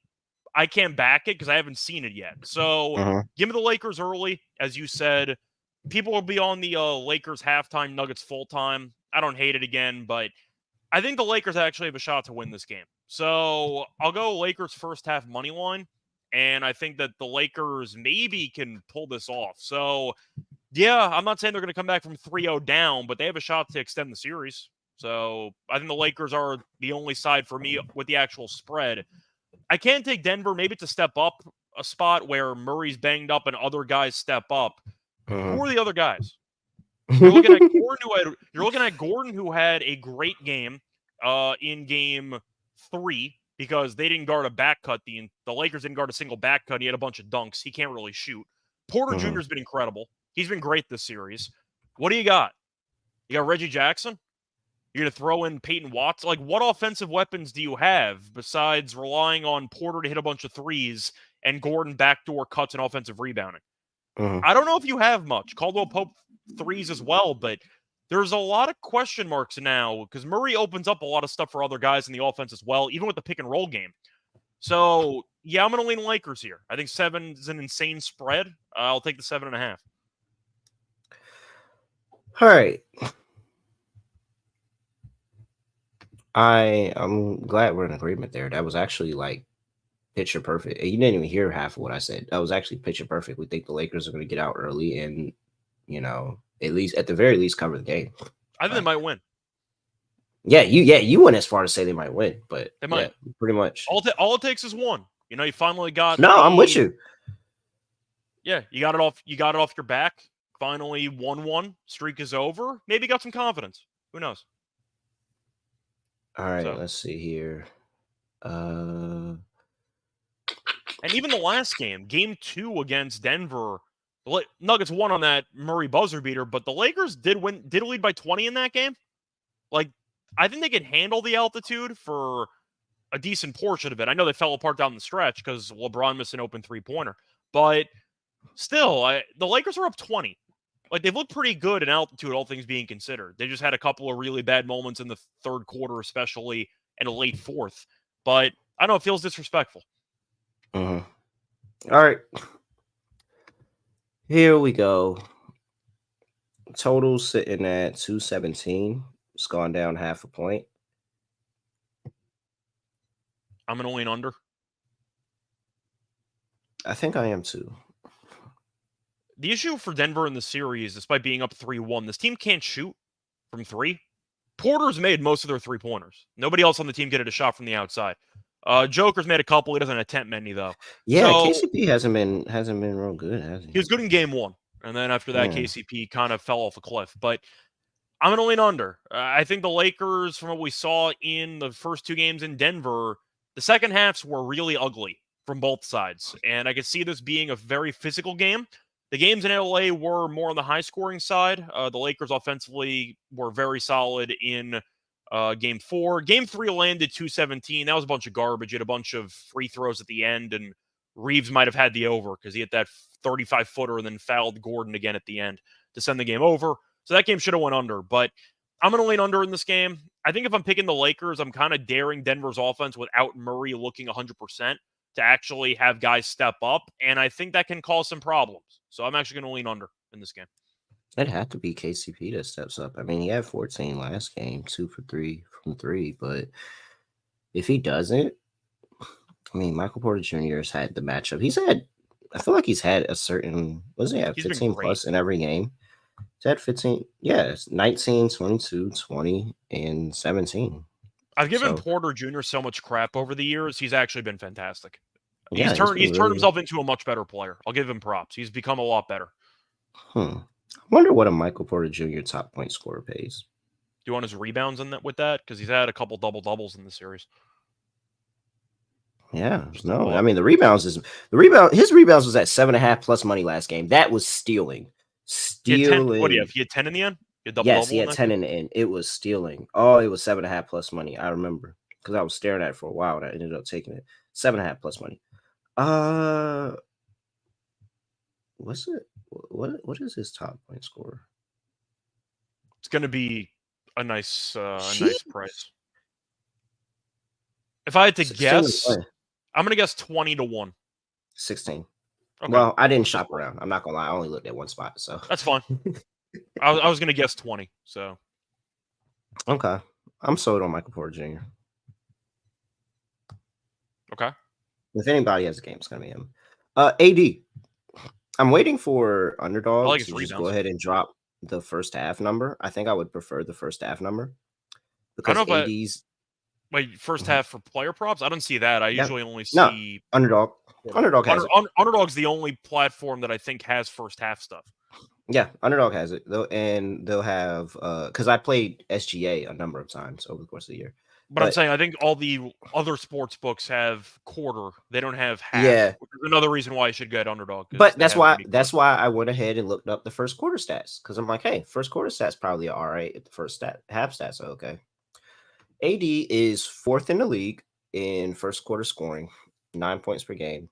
I can't back it because I haven't seen it yet. So give me the Lakers early. As you said, people will be on the Lakers halftime, Nuggets full time. I don't hate it again, but I think the Lakers actually have a shot to win this game. So I'll go Lakers first half money line, and I think that the Lakers maybe can pull this off. So Yeah, I'm not saying they're going to come back from 3-0 down, but they have a shot to extend the series. So I think the Lakers are the only side for me with the actual spread. I can take Denver maybe to step up a spot where Murray's banged up and other guys step up. Who are the other guys? You're looking at Gordon, who had a great game in game 3 because they didn't guard a back cut. The Lakers didn't guard a single back cut. He had a bunch of dunks. He can't really shoot. Porter Jr. has been incredible. He's been great this series. What do you got? You got Reggie Jackson? You're going to throw in Peyton Watson? Like, what offensive weapons do you have besides relying on Porter to hit a bunch of threes and Gordon backdoor cuts and offensive rebounding? I don't know if you have much. Caldwell Pope threes as well, but there's a lot of question marks now because Murray opens up a lot of stuff for other guys in the offense as well, even with the pick and roll game. So, yeah, I'm going to lean Lakers here. I think 7 is an insane spread. I'll take the 7.5. All right. I'm glad we're in agreement there. That was actually like picture perfect. You didn't even hear half of what I said. That was actually picture perfect. We think the Lakers are going to get out early and, at the very least cover the game. I think they might win. Yeah, you went as far to say they might win, but they might. Yeah, pretty much. All it takes is one. You finally got. No, I'm with you. Yeah, you got it off your back. Finally, 1-1 streak is over. Maybe got some confidence. Who knows? All right, let's see here. And even the last game, game 2 against Denver, the Nuggets won on that Murray buzzer beater, but the Lakers did lead by 20 in that game. Like, I think they can handle the altitude for a decent portion of it. I know they fell apart down the stretch because LeBron missed an open 3-pointer, but still, the Lakers are up 20. Like, they've looked pretty good in altitude, all things being considered. They just had a couple of really bad moments in the third quarter, especially, and a late fourth. But, I don't know, it feels disrespectful. All right. Here we go. Total sitting at 217. It's gone down half a point. I'm going to lean under. I think I am too. The issue for Denver in the series, despite being up 3-1, this team can't shoot from 3. Porter's made most of their 3-pointers. Nobody else on the team get a shot from the outside. Joker's made a couple. He doesn't attempt many, though. Yeah, so, KCP hasn't been real good, has he? He was good in game 1. And then after that, KCP kind of fell off a cliff. But I'm going to lean under. I think the Lakers, from what we saw in the first 2 games in Denver, the second halves were really ugly from both sides. And I could see this being a very physical game. The games in LA were more on the high-scoring side. The Lakers offensively were very solid in Game 4. Game 3 landed 217. That was a bunch of garbage. He had a bunch of free throws at the end, and Reeves might have had the over because he hit that 35-footer and then fouled Gordon again at the end to send the game over. So that game should have went under. But I'm going to lean under in this game. I think if I'm picking the Lakers, I'm kind of daring Denver's offense without Murray looking 100% to actually have guys step up, and I think that can cause some problems. So I'm actually going to lean under in this game. It had to be KCP that steps up. I mean, he had 14 last game, 2 for 3 from 3, but if he doesn't, I mean, Michael Porter Jr. has had the matchup. I feel like he's had a certain, was he have 15 plus in every game? He's had 15, yeah, 19, 22, 20, and 17. I've given Porter Jr. so much crap over the years. He's actually been fantastic. Yeah, he's turned himself into a much better player. I'll give him props. He's become a lot better. I wonder what a Michael Porter Jr. top point scorer pays. Do you want his rebounds in that with that? Because he's had a couple double-doubles in the series. Yeah, no. I mean, his rebounds was at 7.5 plus money last game. That was stealing. He had 10 in the end? Yes, he had 10 in the end. It was stealing. Oh, it was 7.5 plus money. I remember because I was staring at it for a while and I ended up taking it. 7.5 plus money. What's it? What is his top point scorer? It's going to be a nice price. If I had to guess, I'm going to guess 20-1. 16. Okay. Well, I didn't shop around. I'm not gonna lie. I only looked at one spot, so that's fine. I was going to guess 20. So okay, I'm sold on Michael Porter Jr. Okay. If anybody has a game, it's gonna be him. AD. I'm waiting for I Underdog like his to just go rebounds. ahead and drop the first half number. I think I would prefer the first half number I because don't know if AD's. wait, first Mhm. half for player props? I don't see that. I Yeah. usually only No, see Underdog. Underdog has it. Underdog's the only platform that I think has first half stuff. Yeah, Underdog has it. They'll have because I played SGA a number of times over the course of the year. But I'm But saying I think all the other sports books have quarter. They don't have half. yeah, Which is another reason why I should get Underdog because but they have unique that's quarter. why I went ahead and looked up the first quarter stats because I'm like, hey, first quarter stats probably are all right if the first half stats are okay. AD is fourth in the league in first quarter scoring, 9 points per game.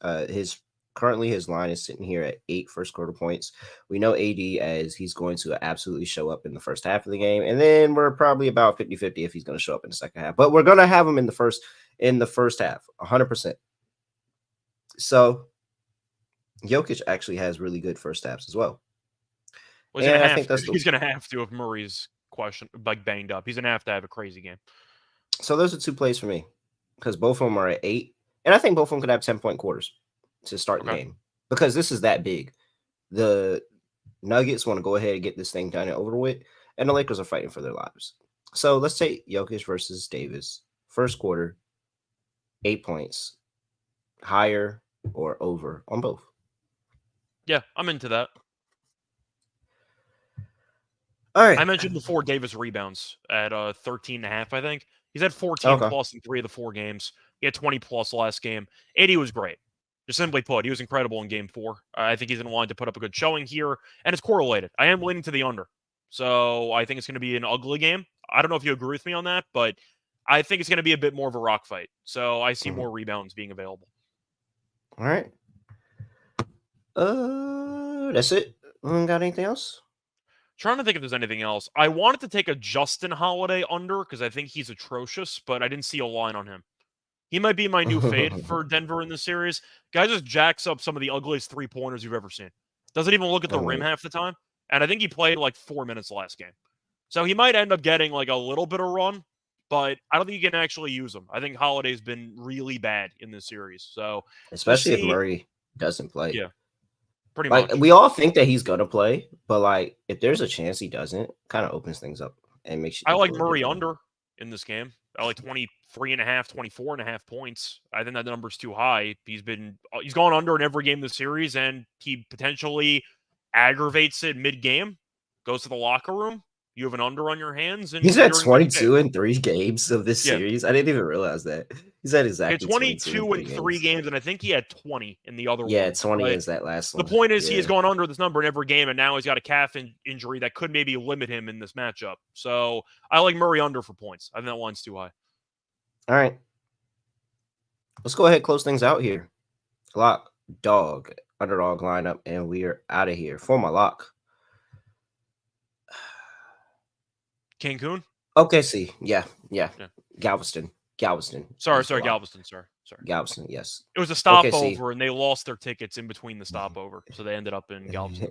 His currently his line is sitting here at 8 first quarter points. We know AD as he's going to absolutely show up in the first half of the game, and then we're probably about 50-50 if he's going to show up in the second half. But we're going to have him in the first half, 100%. So Jokic actually has really good first halves as well. Well, he's And gonna I have think to. that's He's gonna have to if Murray's banged up. He's gonna have to have a crazy game. so those are two plays for me because both of them are at 8, and I think both of them could have 10-point quarters to start the Okay. game because this is that big. The Nuggets want to go ahead and get this thing done and over with, and the Lakers are fighting for their lives. So let's take Jokic versus Davis. First quarter, 8 points, higher or over on both. Yeah, I'm into that. All right. I mentioned before Davis rebounds at 13.5, I think. He's had 14 Okay. plus in 3 of the 4 games. He had 20 plus last game. 80 was great. Just simply put, he was incredible in game 4. I think he's in line to put up a good showing here, and it's correlated. I am leaning to the under. So I think it's going to be an ugly game. I don't know if you agree with me on that, but I think it's going to be a bit more of a rock fight. So I see more rebounds being available. All right. That's it. Got anything else? Trying to think if there's anything else. I wanted to take a Justin Holiday under because I think he's atrocious, but I didn't see a line on him. He might be my new fade for Denver in this series. Guy just jacks up some of the ugliest 3-pointers you've ever seen. Doesn't even look at the rim half the time. And I think he played like 4 minutes last game. So he might end up getting like a little bit of run, but I don't think you can actually use him. I think Holiday's been really bad in this series. So Especially if Murray doesn't play. Yeah. Pretty like much. we all think that he's gonna play, but like if there's a chance he doesn't, kind of opens things up and makes you. I like Murray under in this game. I like 23.5, 24.5 points. I think that number's too high. He's gone under in every game of the series, and he potentially aggravates it mid-game, goes to the locker room. You have an under on your hands, and he's at you're in good 22 shape. in 3 games of this Yeah. series. I didn't even realize that. He's at exactly 22 in 3 games. games, and I think he had 20 in the other one. Yeah, 20 But is that last one. the point is he has gone under this number in every game, and now he's got a calf injury that could maybe limit him in this matchup. So I like Murray under for points. I think that line's too high. All right. Let's go ahead and close things out here. Lock, dog, underdog lineup, and we are out of here. For my lock. Cancun? OKC. Yeah. Galveston. Sorry, Galveston. Sorry. Galveston, yes. It was a stopover, and they lost their tickets in between the stopover, so they ended up in Galveston.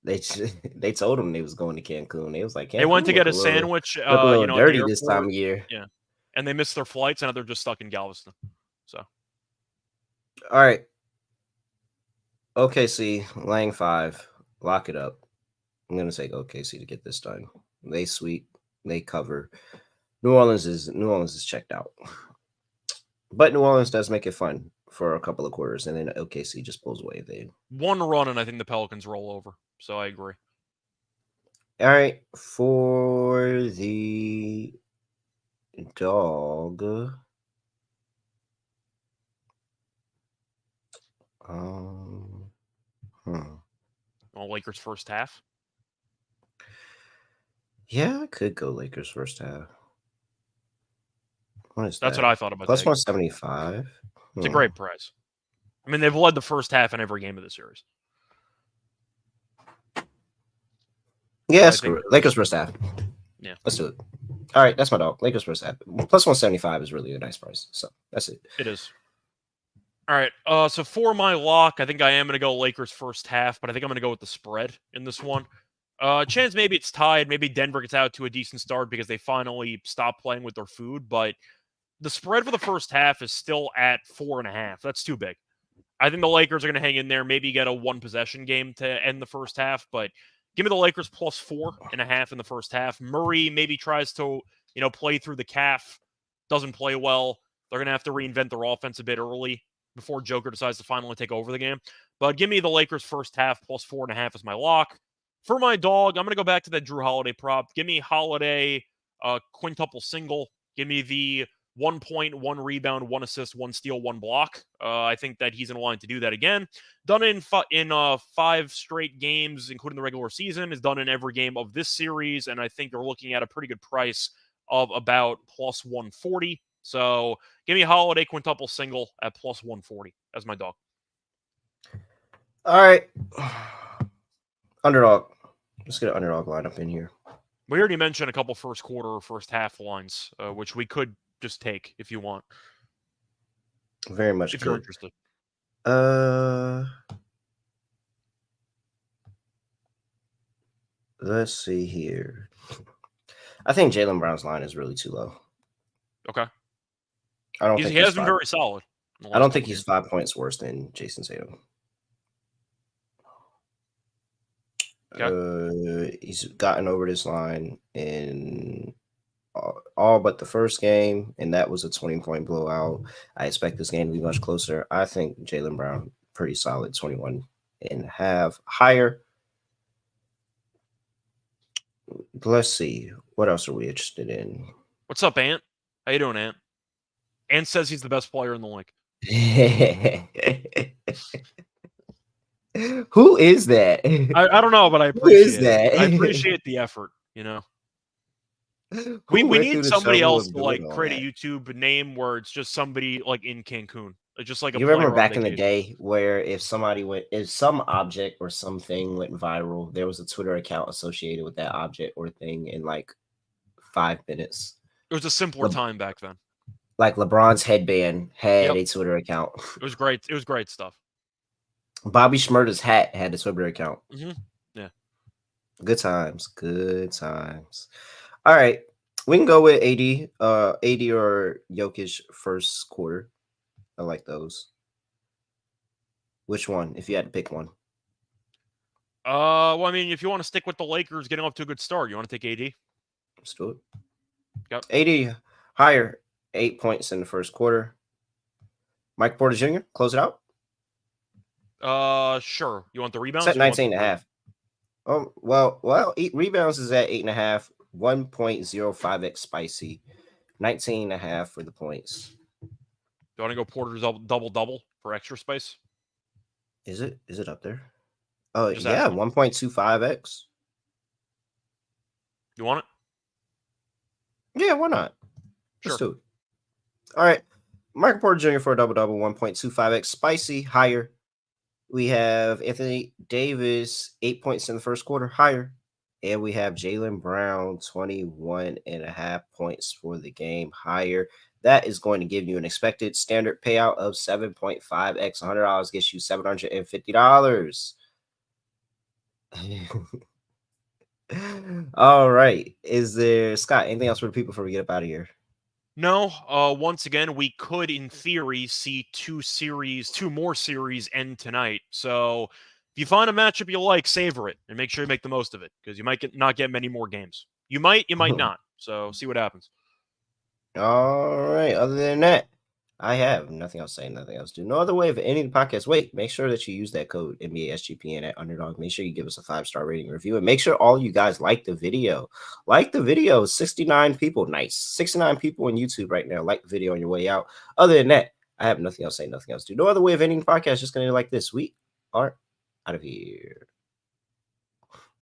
They told them they was going to Cancun. They was like, they went to get a sandwich. You know, dirty this time of year. Yeah, and they missed their flights, and now they're just stuck in Galveston. So, all right. OKC, laying 5. Lock it up. I'm gonna take OKC to get this done. They sweep. They cover. New Orleans is checked out. But New Orleans does make it fun for a couple of quarters, and then OKC just pulls away. They one run, and I think the Pelicans roll over. So I agree. All right, for the dog. Lakers first half. Yeah, I could go Lakers first half. That's what I thought about. Plus 175. It's a great price. I mean, they've led the first half in every game of the series. Yeah, screw it. Lakers first half. Yeah. Let's do it. All right, that's my dog. Lakers first half. Plus 175 is really a nice price. So that's it. It is. All right. So for my lock, I think I am going to go Lakers first half, but I think I'm going to go with the spread in this one. Chance maybe it's tied. Maybe Denver gets out to a decent start because they finally stop playing with their food. But the spread for the first half is still at 4.5. That's too big. I think the Lakers are going to hang in there, maybe get a one-possession game to end the first half, but give me the Lakers plus 4.5 in the first half. Murray maybe tries to, play through the calf, doesn't play well. They're going to have to reinvent their offense a bit early before Joker decides to finally take over the game. But give me the Lakers first half plus 4.5 as my lock. For my dog, I'm going to go back to that Drew Holiday prop. Give me Holiday quintuple single. Give me the 1 point, 1 rebound, 1 assist, 1 steal, 1 block. I think that he's in line to do that again. Done in 5 straight games, including the regular season. Is done in every game of this series, and I think they're looking at a pretty good price of about plus 140. So give me Holiday quintuple single at plus 140 as my dog. All right. Underdog. Let's get an underdog lineup in here. We already mentioned a couple first quarter or first half lines, which we could just take if you want. Very much. If you're interested. Let's see here. I think Jaylen Brown's line is really too low. Okay. I don't think he has been very solid. I don't think he's 5 points worse than Jason Tatum. Okay. He's gotten over this line in all but the first game, and that was a 20-point blowout. I expect this game to be much closer. I think Jaylen Brown, pretty solid, 21.5 higher. Let's see. What else are we interested in? What's up, Ant? How you doing, Ant? Ant says he's the best player in the league. Who is that? I don't know, but I appreciate Who is that? it. I appreciate the effort, We need somebody else to create a YouTube name where it's just somebody in Cancun. Just like you remember back in the day where if some object or something went viral, there was a Twitter account associated with that object or thing in 5 minutes. It was a simpler time back then. Like LeBron's headband had a Twitter account. It was great. It was great stuff. Bobby Shmurda's hat had a Twitter account. Mm-hmm. Yeah. Good times. Good times. All right. We can go with AD or Jokic first quarter. I like those. Which one, if you had to pick one? Well, I mean, if you want to stick with the Lakers getting off to a good start, you want to take AD? Let's do it. Yep. AD higher, 8 points in the first quarter. Mike Porter Jr., close it out. Sure. You want the rebounds? It's at 19.5. Oh, well, 8 rebounds is at 8.5. 1.05x spicy. 19.5 for the points. Do you want to go Porter's double for extra space? Is it up there? Oh, Just yeah, 1.25x. You want it? Yeah, why not? Sure. Let's do it. All right. Michael Porter Jr. for a double-double, 1.25x. Spicy, higher. We have Anthony Davis, 8 points in the first quarter, higher. And we have Jaylen Brown, 21.5 points for the game, higher. That is going to give you an expected standard payout of 7.5x. $100 gets you $750. All right. Is there, Scott, anything else for the people before we get up out of here? No. Once again, we could, in theory, see two more series end tonight. So if you find a matchup you like, savor it and make sure you make the most of it because you might not get many more games. You might not. So see what happens. All right. Other than that, I have nothing else to say, nothing else to do. No other way of ending the podcast. Wait, make sure that you use that code NBA SGPN at Underdog. Make sure you give us a 5-star rating review and make sure all you guys like the video. Like the video. 69 people. Nice. 69 people on YouTube right now. Like the video on your way out. Other than that, I have nothing else to say, nothing else to do. No other way of ending the podcast. Just going to like this. We are out of here.